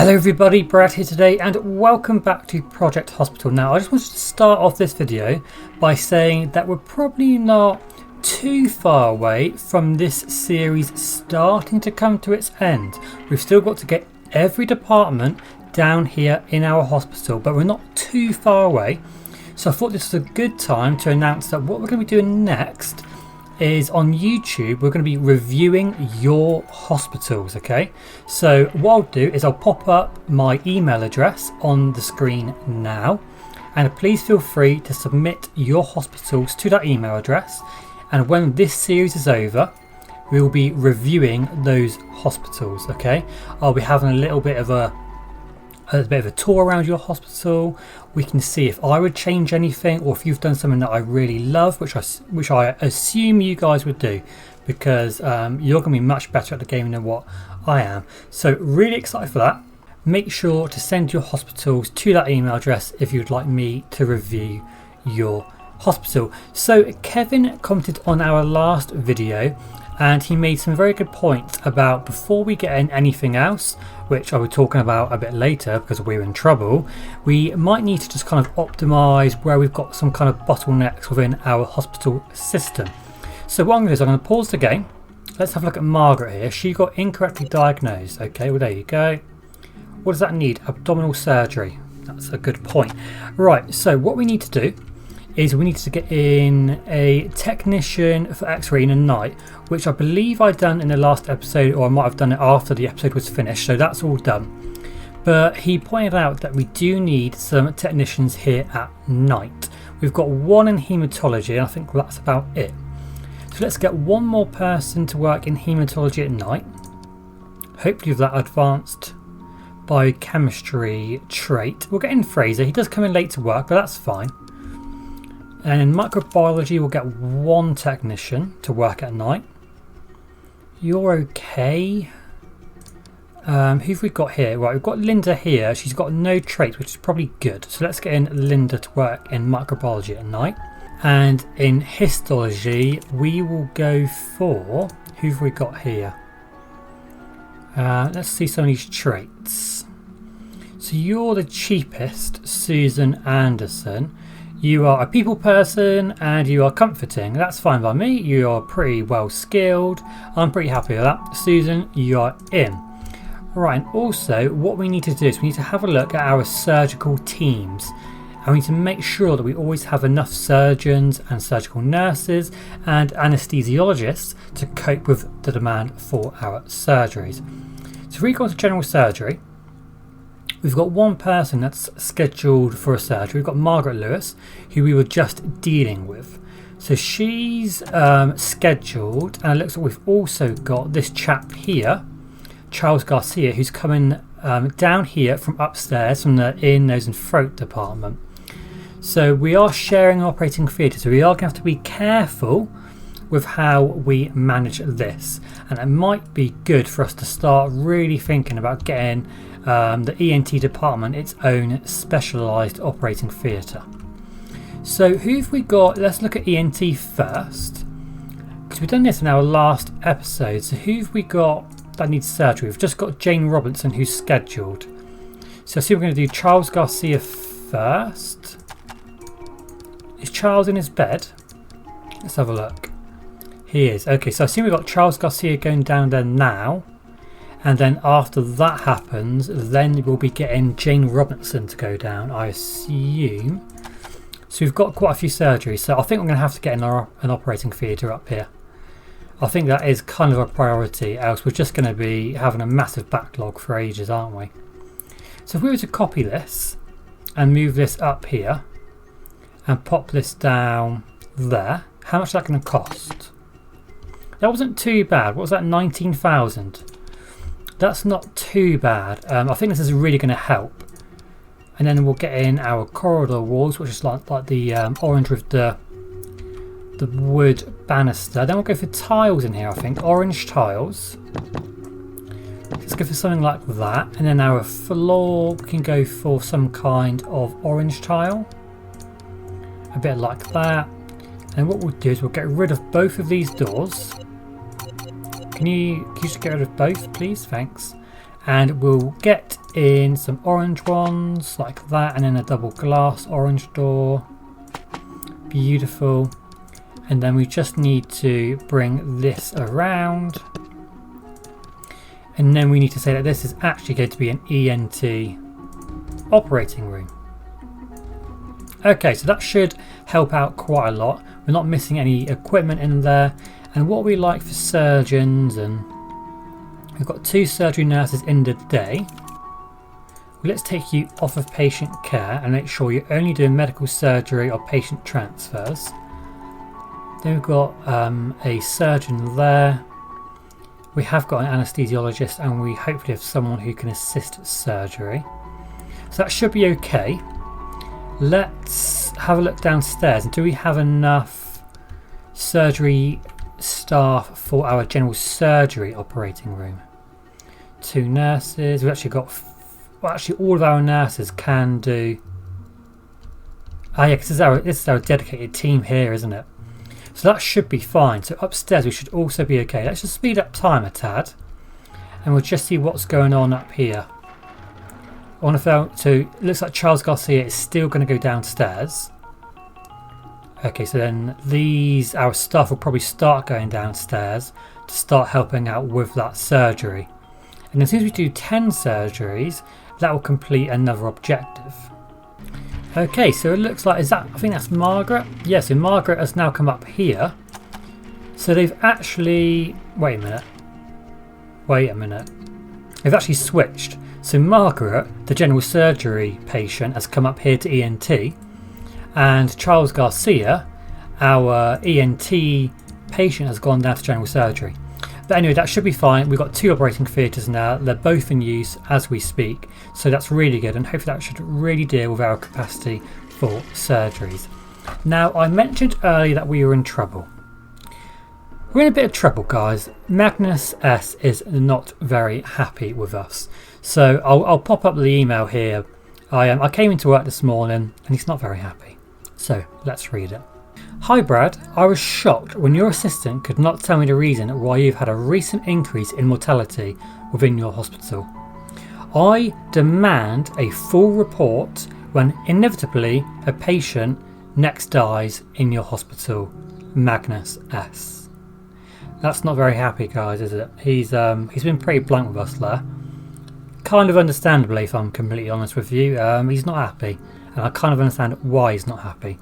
Hello everybody, Brad here today and welcome back to Project Hospital. Now I just wanted to start off this video by saying that we're probably not too far away from this series starting to come to its end. We've still got to get every department down here in our hospital, but we're not too far away. So I thought this was a good time to announce that what we're going to be doing next is on YouTube. We're going to be reviewing your hospitals. Okay, so what I'll do is I'll pop up my email address on the screen now, and please feel free to submit your hospitals to that email address, and when this series is over we will be reviewing those hospitals. Okay, I'll be having a little bit of a tour around your hospital. We can see if I would change anything, or if you've done something that I really love, which I assume you guys would do, because you're going to be much better at the game than what I am. So really excited for that. Make sure to send your hospitals to that email address if you'd like me to review your hospital. So Kevin commented on our last video and he made some very good points about before we get in anything else, which I will be talking about a bit later because we're in trouble, we might need to just kind of optimize where we've got some kind of bottlenecks within our hospital system. So what I'm going to do is I'm going to pause the game. Let's have a look at Margaret here. She got incorrectly diagnosed. Okay, well there you go. What does that need? Abdominal surgery. That's a good point. Right, so what we need to do is we need to get in a technician for X-ray in a night, which I believe I'd done in the last episode, or I might have done it after the episode was finished, so that's all done. But he pointed out that we do need some technicians here at night. We've got one in haematology and I think that's about it. So let's get one more person to work in haematology at night, hopefully with that advanced biochemistry trait. We'll get in Fraser. He does come in late to work, but that's fine. And in microbiology we'll get one technician to work at night. You're okay. Who've we got here? Right, we've got Linda here. She's got no traits, which is probably good. So let's get in Linda to work in microbiology at night. And in histology we will go for, who've we got here? Let's see some of these traits. So you're the cheapest, Susan Anderson. You are a people person and you are comforting. That's fine by me. You are pretty well skilled. I'm pretty happy with that. Susan, you are in. Right, and also what we need to do is we need to have a look at our surgical teams. And we need to make sure that we always have enough surgeons and surgical nurses and anaesthesiologists to cope with the demand for our surgeries. So if we go to general surgery, we've got one person that's scheduled for a surgery. We've got Margaret Lewis, who we were just dealing with. So she's scheduled, and it looks like we've also got this chap here, Charles Garcia, who's coming down here from upstairs from the ear, nose and throat department. So we are sharing an operating theatre, so we are going to have to be careful with how we manage this. And it might be good for us to start really thinking about getting the ENT department its own specialised operating theatre. So who've we got? Let's look at ENT first, because we've done this in our last episode. So who've we got that needs surgery? We've just got Jane Robinson, who's scheduled. So I see we're going to do Charles Garcia first. Is Charles in his bed? Let's have a look. He is. Okay, so I see we've got Charles Garcia going down there now. And then after that happens, then we'll be getting Jane Robinson to go down, I assume. So we've got quite a few surgeries. So I think we're going to have to get an operating theatre up here. I think that is kind of a priority, else we're just going to be having a massive backlog for ages, aren't we? So if we were to copy this and move this up here and pop this down there, how much is that going to cost? That wasn't too bad. What was that, 19,000? That's not too bad. I think this is really going to help. And then we'll get in our corridor walls, which is like the orange with the wood banister. Then we'll go for tiles in here, I think. Orange tiles. Let's go for something like that. And then our floor, we can go for some kind of orange tile. A bit like that. And what we'll do is we'll get rid of both of these doors. Can you just get rid of both, please? Thanks. And we'll get in some orange ones like that, and then a double glass orange door. Beautiful. And then we just need to bring this around. And then we need to say that this is actually going to be an ENT operating room. Okay, so that should help out quite a lot. We're not missing any equipment in there. And what we like for surgeons, and we've got 2 surgery nurses in the day. Well, let's take you off of patient care and make sure you're only doing medical surgery or patient transfers. Then we've got a surgeon there. We have got an anaesthesiologist, and we hopefully have someone who can assist surgery. So that should be okay. Let's have a look downstairs. And do we have enough surgery staff for our general surgery operating room? 2 nurses. We've actually got, well, actually all of our nurses can do. Ah, yeah, because this is our dedicated team here, isn't it? So that should be fine. So upstairs we should also be okay. Let's just speed up time a tad, and we'll just see what's going on up here. I want to feel, so it looks like Charles Garcia is still going to go downstairs. Okay, so then our staff will probably start going downstairs to start helping out with that surgery. And as soon as we do 10 surgeries, that will complete another objective. Okay, so it looks like, I think that's Margaret. Yeah, so Margaret has now come up here. So they've actually, wait a minute. They've actually switched. So Margaret, the general surgery patient, has come up here to ENT. And Charles Garcia, our ENT patient, has gone down to general surgery. But anyway, that should be fine. We've got 2 operating theatres now. They're both in use as we speak. So that's really good, and hopefully that should really deal with our capacity for surgeries. Now, I mentioned earlier that we were in trouble. We're in a bit of trouble, guys. Magnus S is not very happy with us. So I'll pop up the email here. I came into work this morning and he's not very happy. So let's read it. Hi Brad, I was shocked when your assistant could not tell me the reason why you've had a recent increase in mortality within your hospital. I demand a full report when inevitably a patient next dies in your hospital. Magnus S. That's not very happy, guys, is it? He's been pretty blunt with us there. Kind of understandably, if I'm completely honest with you. He's not happy, and I kind of understand why he's not happy.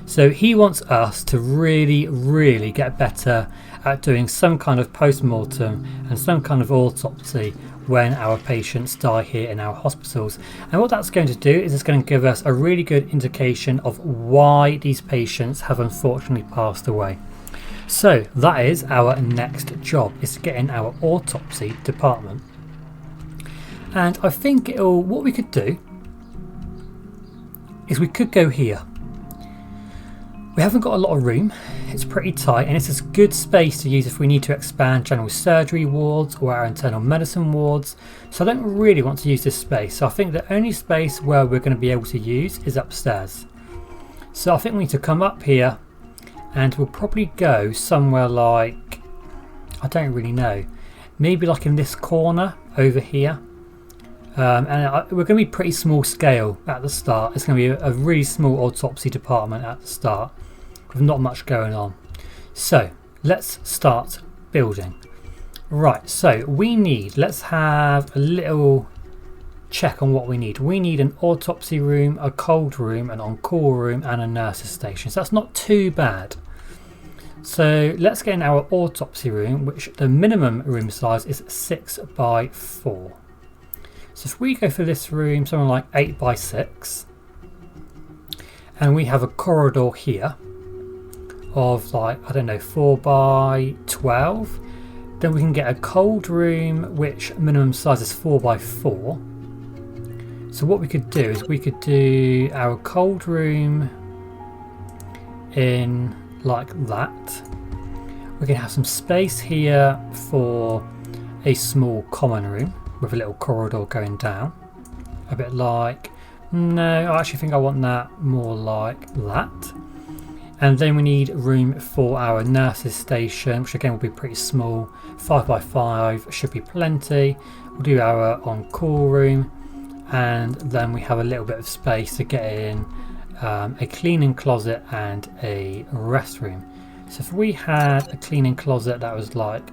So he wants us to really get better at doing some kind of post-mortem and some kind of autopsy when our patients die here in our hospitals. And what that's going to do is it's going to give us a really good indication of why these patients have unfortunately passed away. So that is our next job, is to get in our autopsy department. And I think what we could do is we could go here. We haven't got a lot of room, it's pretty tight, and it's a good space to use if we need to expand general surgery wards or our internal medicine wards, so I don't really want to use this space. So I think the only space where we're going to be able to use is upstairs. So I think we need to come up here, and we'll probably go somewhere like, I don't really know, maybe like in this corner over here. And we're going to be pretty small scale at the start. It's going to be a really small autopsy department at the start with not much going on. So let's start building. Right, so let's have a little check on what we need. We need an autopsy room, a cold room, an on-call room, and a nurse's station. So that's not too bad. So let's get in our autopsy room, which the minimum room size is 6 by 4. So if we go for this room, something like 8 by 6, and we have a corridor here of like, I don't know, 4 by 12, then we can get a cold room, which minimum size is 4 by 4. So what we could do is we could do our cold room in like that. We can have some space here for a small common room with a little corridor going down, a bit like, no, I actually think I want that more like that. And then we need room for our nurses station, which again will be pretty small. 5x5 should be plenty. We'll do our on-call room, and then we have a little bit of space to get in a cleaning closet and a restroom. So if we had a cleaning closet that was like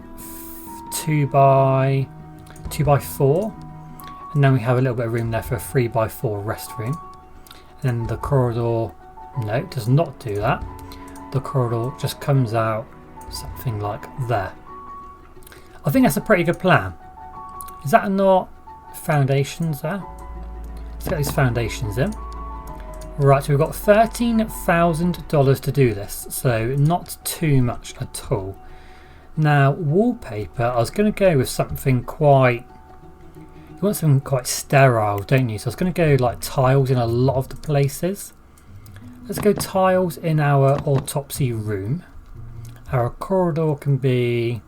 2x4, and then we have a little bit of room there for a 3x4 restroom. And then the corridor, no, it does not do that. The corridor just comes out something like there. I think that's a pretty good plan. Is that not foundations there? Let's get these foundations in. Right, so we've got $13,000 to do this, so not too much at all. Now, wallpaper, I was going to go with something quite... You want something quite sterile, don't you? So I was going to go like tiles in a lot of the places. Let's go tiles in our autopsy room. Our corridor can be...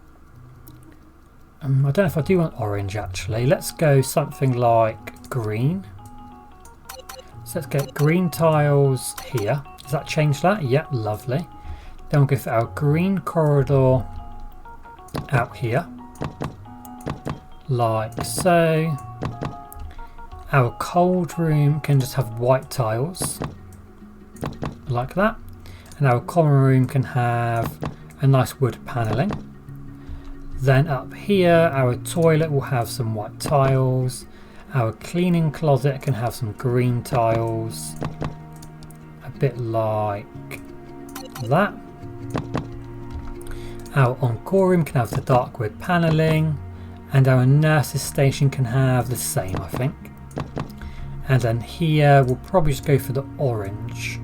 I don't know if I do want orange actually. Let's go something like green. So let's get green tiles here. Does that change that? Yeah, lovely. Then we'll go for our green corridor out here. Like so. Our cold room can just have white tiles. Like that. And our common room can have a nice wood panelling. Then up here, our toilet will have some white tiles. Our cleaning closet can have some green tiles. A bit like that. Our on-call room can have the dark wood panelling. And our nurses station can have the same, I think. And then here, we'll probably just go for the orange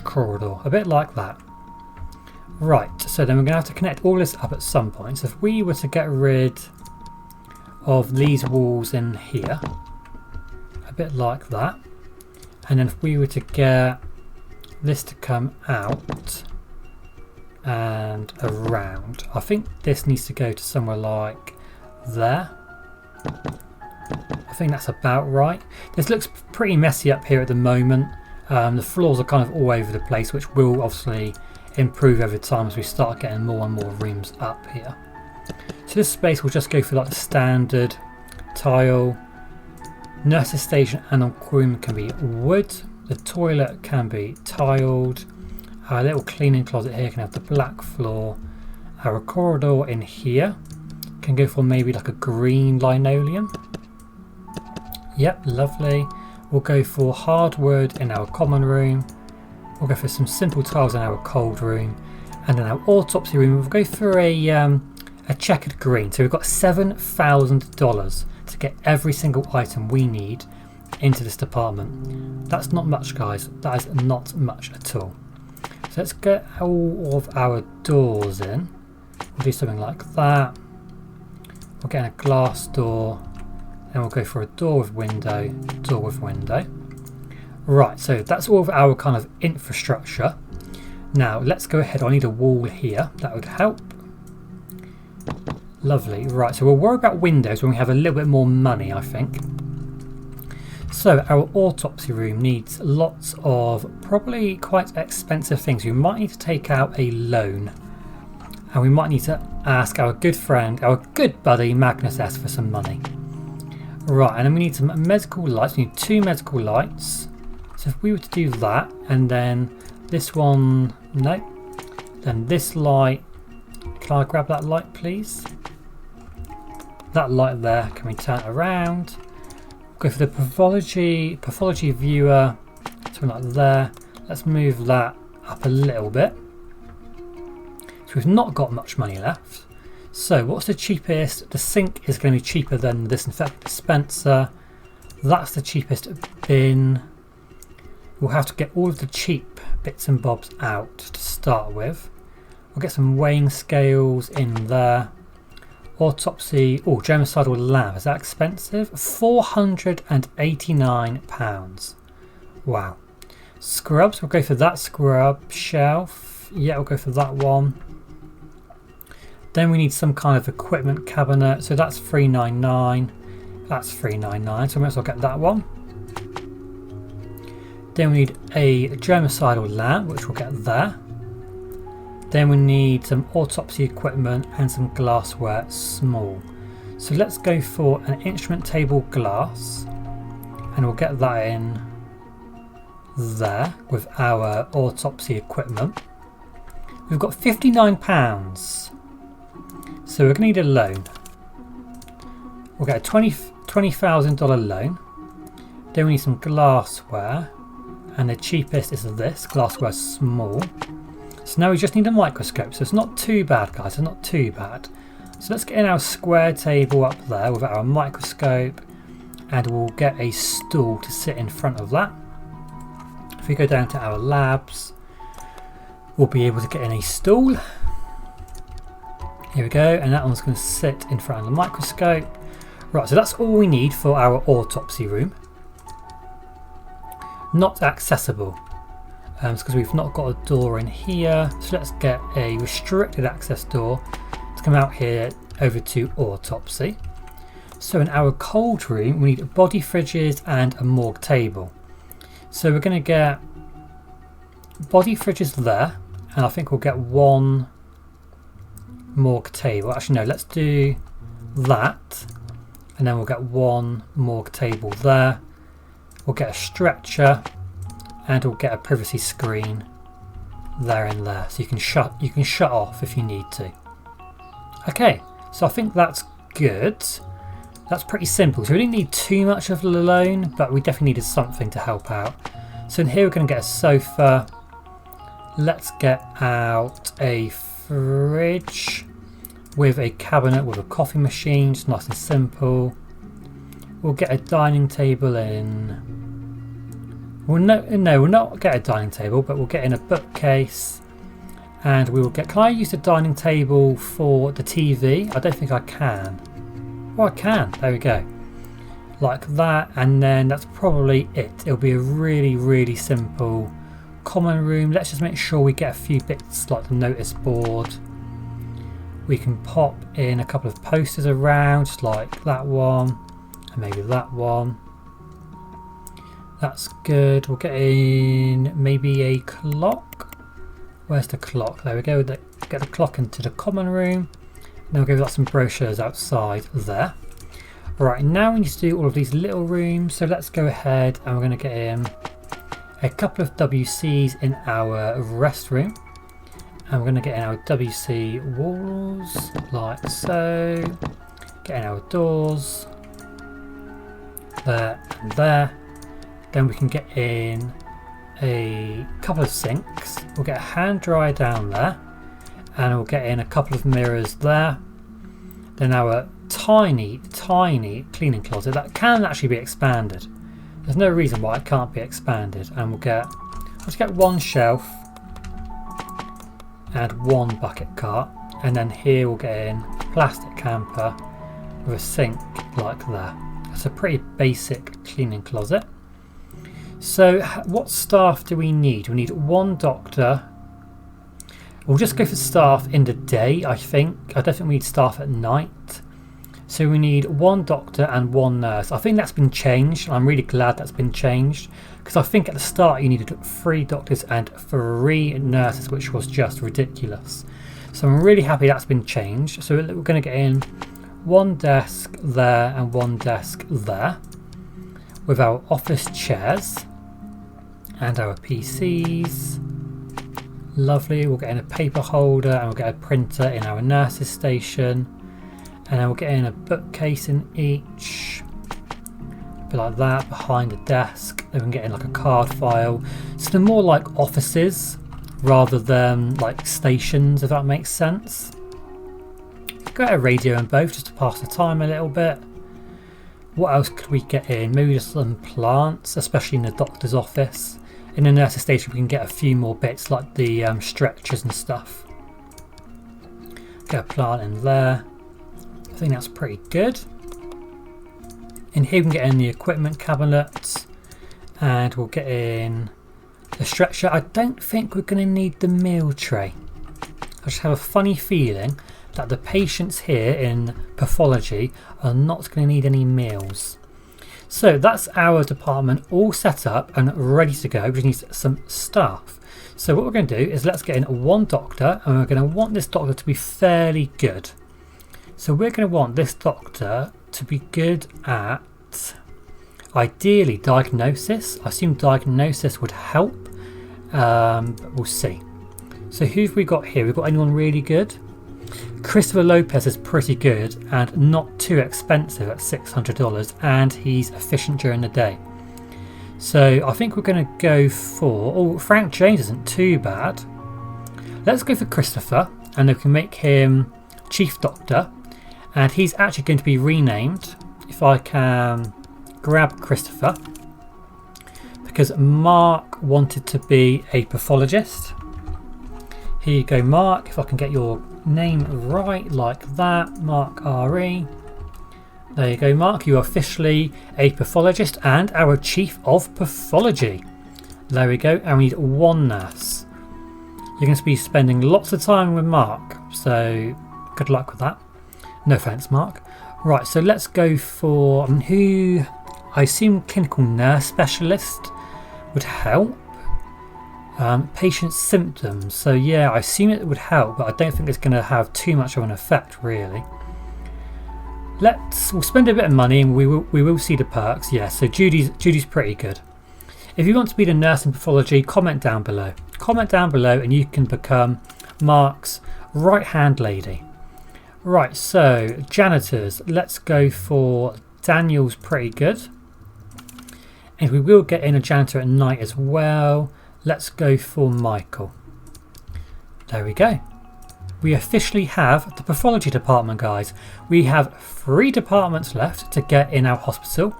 corridor. A bit like that. Right, so then we're going to have to connect all this up at some point. So if we were to get rid of these walls in here, a bit like that, and then if we were to get this to come out and around, I think this needs to go to somewhere like there. I think that's about right. This looks pretty messy up here at the moment. The floors are kind of all over the place, which will obviously improve over time as we start getting more and more rooms up here. So this space will just go for like the standard tile. Nurses station and on-call room can be wood. The toilet can be tiled. Our little cleaning closet here can have the black floor. Our corridor in here can go for maybe like a green linoleum. Yep, lovely. We'll go for hardwood in our common room. We'll go for some simple tiles in our cold room, and then our autopsy room we'll go for a checkered green. So we've got $7,000 to get every single item we need into this department. That's not much, guys. That is not much at all. So let's get all of our doors in. We'll do something like that. We'll get a glass door, and we'll go for a door with window, door with window. Right, so that's all of our kind of infrastructure. Now let's go ahead. I need a wall here. That would help. Lovely. Right, so we'll worry about windows when we have a little bit more money, I think. So our autopsy room needs lots of probably quite expensive things. We might need to take out a loan. And we might need to ask our good friend, our good buddy Magnus S for some money. Right, and then we need some medical lights. We need 2 medical lights. So if we were to do that, and then this one, no. Then this light, can I grab that light please? That light there, can we turn it around? Go for the pathology viewer, something like there. Let's move that up a little bit. So we've not got much money left. So what's the cheapest? The sink is going to be cheaper than the disinfectant dispenser. That's the cheapest bin. We'll have to get all of the cheap bits and bobs out to start with. We'll get some weighing scales in there. Autopsy, oh, germicidal lab, is that expensive? £489. Wow. Scrubs, we'll go for that scrub shelf. Yeah, we'll go for that one. Then we need some kind of equipment cabinet, so that's $399. That's $399, so we might as well get that one. Then we need a germicidal lamp, which we'll get there. Then we need some autopsy equipment and some glassware small. So let's go for an instrument table glass, and we'll get that in there with our autopsy equipment. We've got £59, so we're going to need a loan. We'll get a $20,000 loan. Then we need some glassware, and the cheapest is this, glassware small. So now we just need a microscope, so it's not too bad, guys, it's not too bad. So let's get in our square table up there with our microscope, and we'll get a stool to sit in front of that. If we go down to our labs, we'll be able to get in a stool. Here we go, and that one's going to sit in front of the microscope. Right, so that's all we need for our autopsy room. Not accessible. It's because we've not got a door in here. So let's get a restricted access door to come out here over to autopsy. So in our cold room, we need body fridges and a morgue table. So we're going to get body fridges there, and I think we'll get one morgue table. Actually, no, let's do that, and then we'll get one morgue table there. We'll get a stretcher, and we'll get a privacy screen there and there, so you can shut off if you need to. Okay, so I think that's good. That's pretty simple. So we didn't need too much of the loan, but we definitely needed something to help out. So in here we're going to get a sofa. Let's get out a fridge with a cabinet with a coffee machine, just nice and simple. We'll get a dining table in. We'll not get a dining table, but we'll get in a bookcase, and we will get. Can I use the dining table for the TV? I don't think I can. Oh, I can. There we go. Like that, and then that's probably it. It'll be a really, really simple common room. Let's just make sure we get a few bits like the notice board. We can pop in a couple of posters around, just like that one, and maybe that one. That's good. We'll get in maybe a clock. Where's the clock? There we go. Get the clock into the common room. Then we'll give some brochures outside there. Right, now we need to do all of these little rooms. So let's go ahead, and we're going to get in a couple of WCs in our restroom. And we're going to get in our WC walls like so. Get in our doors. There and there. Then we can get in a couple of sinks. We'll get a hand dryer down there, and we'll get in a couple of mirrors there. Then our tiny cleaning closet that can actually be expanded. There's no reason why it can't be expanded. And we'll just get one shelf and one bucket cart, and then here we'll get in a plastic camper with a sink like that. It's a pretty basic cleaning closet. So what staff do we need? We need one doctor. We'll just go for staff in the day, I think. I don't think we need staff at night. So we need one doctor and one nurse. I think that's been changed. I'm really glad that's been changed, because I think at the start you needed 3 doctors and 3 nurses, which was just ridiculous. So I'm really happy that's been changed. So we're going to get in one desk there and one desk there with our office chairs and our PCs. Lovely. We'll get in a paper holder, and we'll get a printer in our nurses station, and then we'll get in a bookcase in each, a bit like that, behind the desk. Then we can get in like a card file. So they're more like offices rather than like stations, if that makes sense. Got a radio in both just to pass the time a little bit. What else could we get in? Maybe just some plants, especially in the doctor's office. In the nurse's station we can get a few more bits like the stretchers and stuff. Get a plant in there. I think that's pretty good. In here we can get in the equipment cabinet, and we'll get in the stretcher. I don't think we're going to need the meal tray. I just have a funny feeling that the patients here in pathology are not going to need any meals. So that's our department all set up and ready to go. We just need some staff. So what we're going to do is let's get in one doctor, and we're going to want this doctor to be fairly good. So we're going to want this doctor to be good at ideally diagnosis. I assume diagnosis would help, but we'll see. So who've we got here? We've got anyone really good? Christopher Lopez is pretty good and not too expensive at $600, and he's efficient during the day. So I think we're going to go for... Oh, Frank James isn't too bad. Let's go for Christopher, and then we can make him Chief Doctor, and he's actually going to be renamed, if I can grab Christopher, because Mark wanted to be a pathologist. Here you go, Mark, if I can get your name right like that, Mark RE. There you go, Mark, you are officially a pathologist and our Chief of Pathology. There we go, and we need one nurse. You're going to be spending lots of time with Mark, so good luck with that. No thanks, Mark. Right, so let's go for who I assume clinical nurse specialist would help. Patient symptoms, so yeah, I assume it would help, but I don't think it's going to have too much of an effect really. We'll spend a bit of money and we will see the perks. Yeah, so Judy's pretty good. If you want to be the nurse in pathology, comment down below. Comment down below and you can become Mark's right hand lady. Right, so janitors, let's go for Daniel's pretty good. And we will get in a janitor at night as well. Let's go for Michael. There we go. We officially have the pathology department, guys. We have 3 departments left to get in our hospital.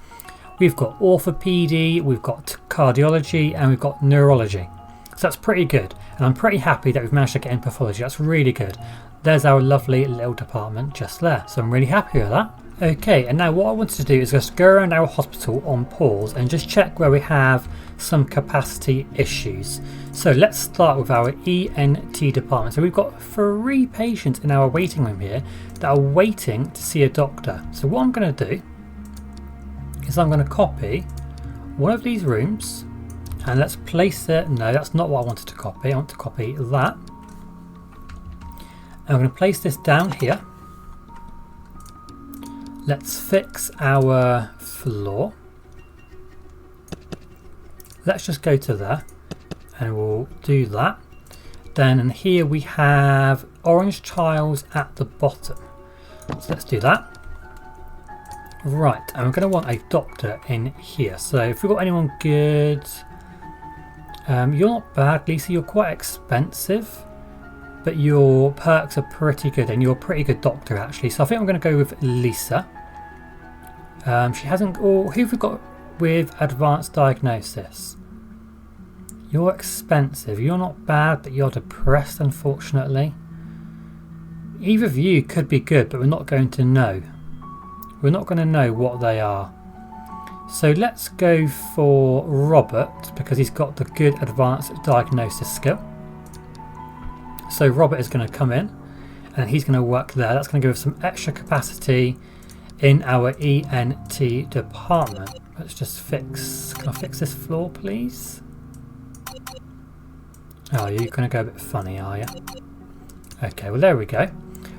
We've got orthopedy, we've got cardiology, and we've got neurology. So that's pretty good. And I'm pretty happy that we've managed to get in pathology. That's really good. There's our lovely little department just there. So I'm really happy with that. Okay, and now what I wanted to do is just go around our hospital on pause and just check where we have some capacity issues. So let's start with our ENT department. So we've got 3 patients in our waiting room here that are waiting to see a doctor. So what I'm going to do is I'm going to copy one of these rooms and let's place it. No, that's not what I wanted to copy. I want to copy that. And I'm going to place this down here. Let's fix our floor. Let's just go to there and we'll do that. Then here we have orange tiles at the bottom. So let's do that. Right, and we're going to want a doctor in here. So if we've got anyone good, you're not bad, Lisa. You're quite expensive, but your perks are pretty good, and you're a pretty good doctor actually. So I think I'm going to go with Lisa. She hasn't. Or who have we got with advanced diagnosis? You're expensive. You're not bad, but you're depressed, unfortunately. Either of you could be good, but we're not going to know. We're not going to know what they are. So let's go for Robert because he's got the good advanced diagnosis skill. So Robert is going to come in and he's going to work there. That's going to give us some extra capacity in our ENT department. Let's just fix. Can I fix this floor, please? Oh, you're going to go a bit funny, are you? Okay, well there we go.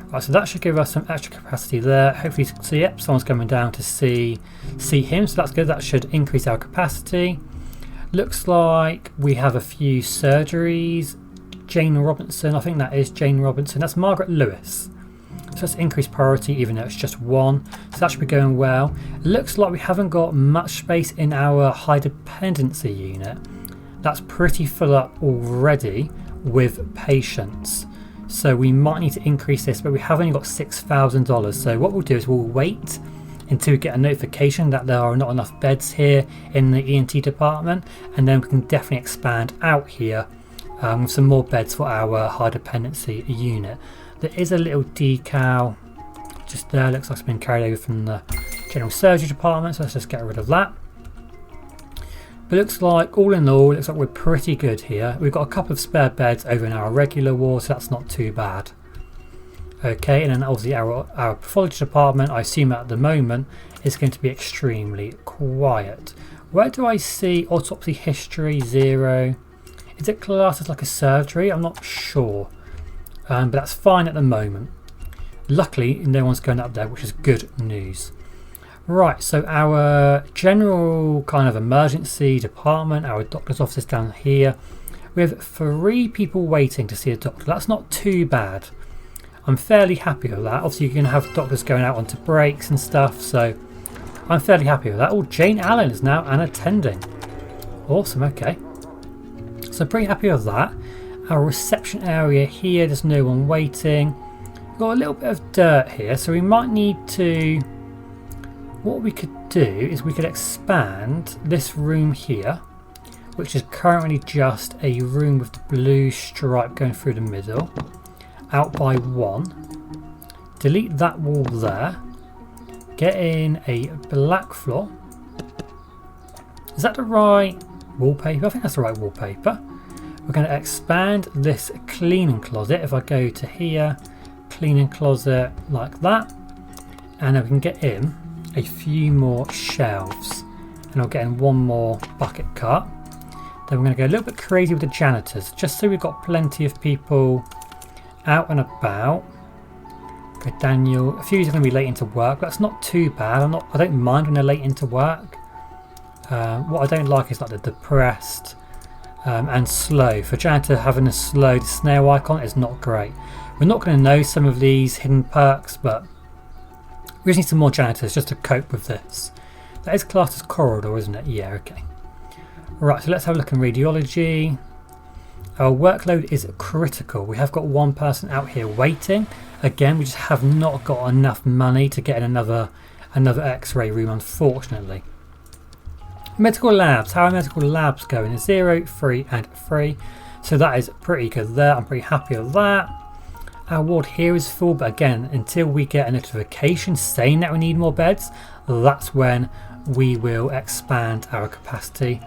Right, so that should give us some extra capacity there. Hopefully, so yep, someone's coming down to see him, so that's good. That should increase our capacity. Looks like we have a few surgeries. Jane Robinson, I think that is Jane Robinson. That's Margaret Lewis. So let's increase priority even though it's just 1. So that should be going well. Looks like we haven't got much space in our high dependency unit. That's pretty full up already with patients. So we might need to increase this, but we have only got $6,000. So what we'll do is we'll wait until we get a notification that there are not enough beds here in the ENT department, and then we can definitely expand out here with some more beds for our high dependency unit. There is a little decal just there. Looks like it's been carried over from the general surgery department, so let's just get rid of that. But looks like, all in all, looks like we're pretty good here. We've got a couple of spare beds over in our regular ward, so that's not too bad. Okay, and then obviously our pathology department, I assume at the moment, is going to be extremely quiet. Where do I see autopsy history 0? Is it classed as like a surgery? I'm not sure. But that's fine at the moment. Luckily, no one's going up there, which is good news. Right, so our general kind of emergency department, our doctor's office is down here. We have 3 people waiting to see a doctor. That's not too bad. I'm fairly happy with that. Obviously, you can have doctors going out onto breaks and stuff, so I'm fairly happy with that. Oh, Jane Allen is now an attending. Awesome, okay. So pretty happy with that. Our reception area here, there's no one waiting. We've got a little bit of dirt here, so we might need to... What we could do is we could expand this room here, which is currently just a room with the blue stripe going through the middle, out by 1. Delete that wall there. Get in a black floor. Is that the right wallpaper? I think that's the right wallpaper. We're going to expand this cleaning closet. If I go to here, cleaning closet like that, and then we can get in a few more shelves, and I'll get in 1 more bucket cart. Then we're going to go a little bit crazy with the janitors, just so we've got plenty of people out and about. Go Daniel. A few are going to be late into work, but that's not too bad. I don't mind when they're late into work. What I don't like is like the depressed and slow. For janitor, having a slow, the snail icon is not great. We're not going to know some of these hidden perks, but we just need some more janitors just to cope with this. That is classed as corridor, isn't it? Yeah, okay. Right, so let's have a look in radiology. Our workload is critical. We have got 1 person out here waiting. Again, we just have not got enough money to get in another X-ray room, unfortunately. Medical labs. How are medical labs going? 0, 3 and 3. So that is pretty good there. I'm pretty happy with that. Our ward here is full, but again, until we get a notification saying that we need more beds, that's when we will expand our capacity.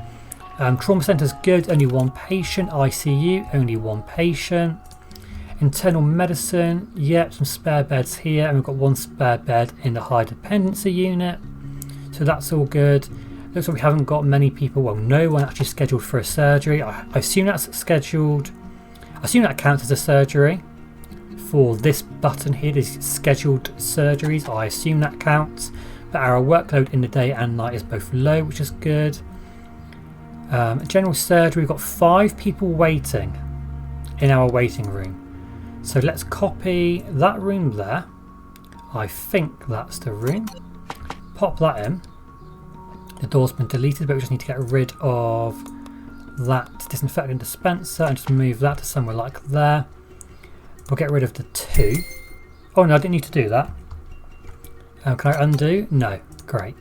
Trauma centre is good, only 1 patient. ICU, only 1 patient. Internal medicine, yep, some spare beds here, and we've got 1 spare bed in the high dependency unit. So that's all good. Looks like we haven't got many people, well, no one actually scheduled for a surgery. I assume that's scheduled, I assume that counts as a surgery. For this button here, these scheduled surgeries, I assume that counts. But our workload in the day and night is both low, which is good. General surgery, we've got 5 people waiting in our waiting room. So let's copy that room there. I think that's the room. Pop that in. The door's been deleted, but we just need to get rid of that disinfectant dispenser and just move that to somewhere like there. We'll get rid of the 2. Oh no, I didn't need to do that. Can I undo? No. Great.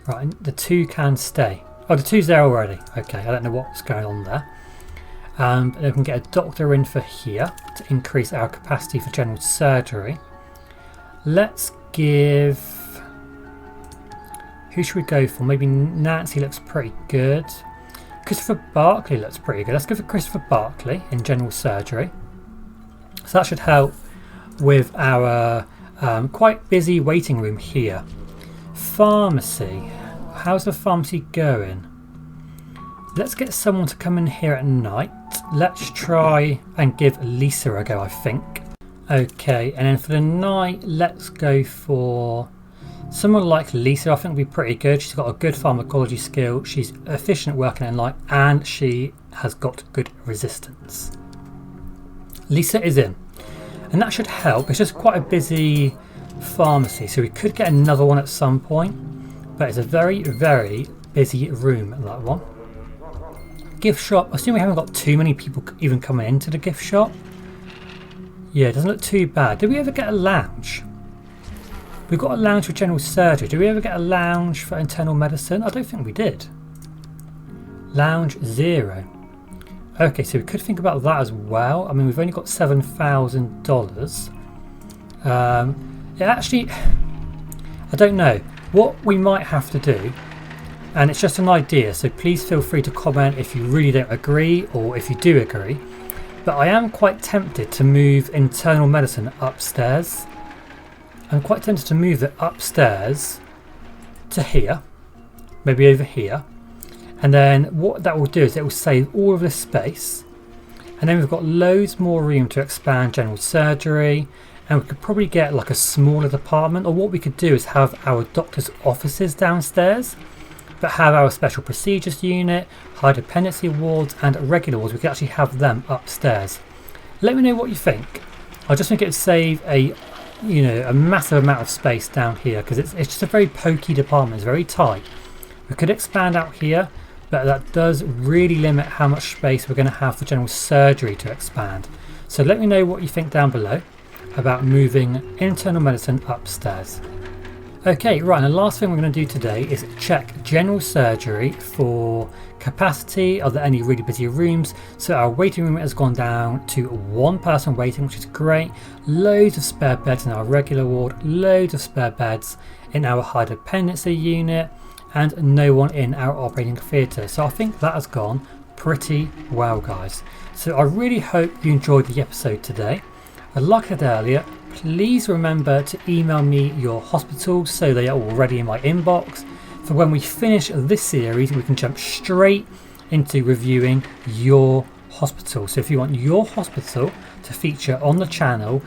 Right, the 2 can stay. Oh, the 2's there already. Okay, I don't know what's going on there. But then we can get a doctor in for here to increase our capacity for general surgery. Let's give... Who should we go for? Maybe Nancy looks pretty good. Christopher Barkley looks pretty good. Let's go for Christopher Barkley in general surgery. So that should help with our quite busy waiting room here. Pharmacy. How's the pharmacy going? Let's get someone to come in here at night. Let's try and give Lisa a go, I think. Okay, and then for the night, let's go for someone like Lisa. I think would be pretty good. She's got a good pharmacology skill. She's efficient working at night, and she has got good resistance. Lisa is in, and that should help. It's just quite a busy pharmacy, so we could get another one at some point, but it's a very, very busy room, that one. Gift shop. I assume we haven't got too many people even coming into the gift shop. Yeah, it doesn't look too bad. Did we ever get a lounge? We've got a lounge for general surgery. Did we ever get a lounge for internal medicine? I don't think we did. Lounge 0. Okay, so we could think about that as well. I mean, we've only got $7,000. It actually, I don't know. What we might have to do, and it's just an idea, so please feel free to comment if you really don't agree or if you do agree. but I am quite tempted to move internal medicine upstairs. I'm quite tempted to move it upstairs to here, maybe over here, and then what that will do is it will save all of this space, and then we've got loads more room to expand general surgery, and we could probably get like a smaller department, or what we could do is have our doctor's offices downstairs, but have our special procedures unit, high dependency wards and regular wards, we could actually have them upstairs. Let me know what you think. I just think it would save a massive amount of space down here, because it's just a very pokey department, it's very tight. We could expand out here, but that does really limit how much space we're going to have for general surgery to expand. So let me know what you think down below about moving internal medicine upstairs. Okay, right, and the last thing we're going to do today is check general surgery for capacity. Are there any really busy rooms? So our waiting room has gone down to 1 person waiting, which is great. Loads of spare beds in our regular ward, loads of spare beds in our high dependency unit, and no one in our operating theatre. So I think that has gone pretty well, guys. So I really hope you enjoyed the episode today. Like I said earlier, please remember to email me your hospitals so they are already in my inbox. For when we finish this series, we can jump straight into reviewing your hospital. So if you want your hospital to feature on the channel,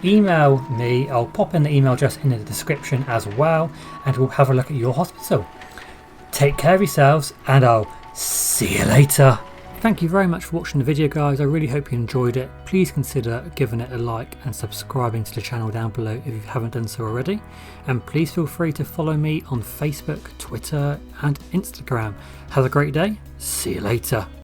email me. I'll pop in the email address in the description as well, and we'll have a look at your hospital. Take care of yourselves, and I'll see you later. Thank you very much for watching the video, guys. I really hope you enjoyed it. Please consider giving it a like and subscribing to the channel down below if you haven't done so already. And please feel free to follow me on Facebook, Twitter and Instagram. Have a great day. See you later.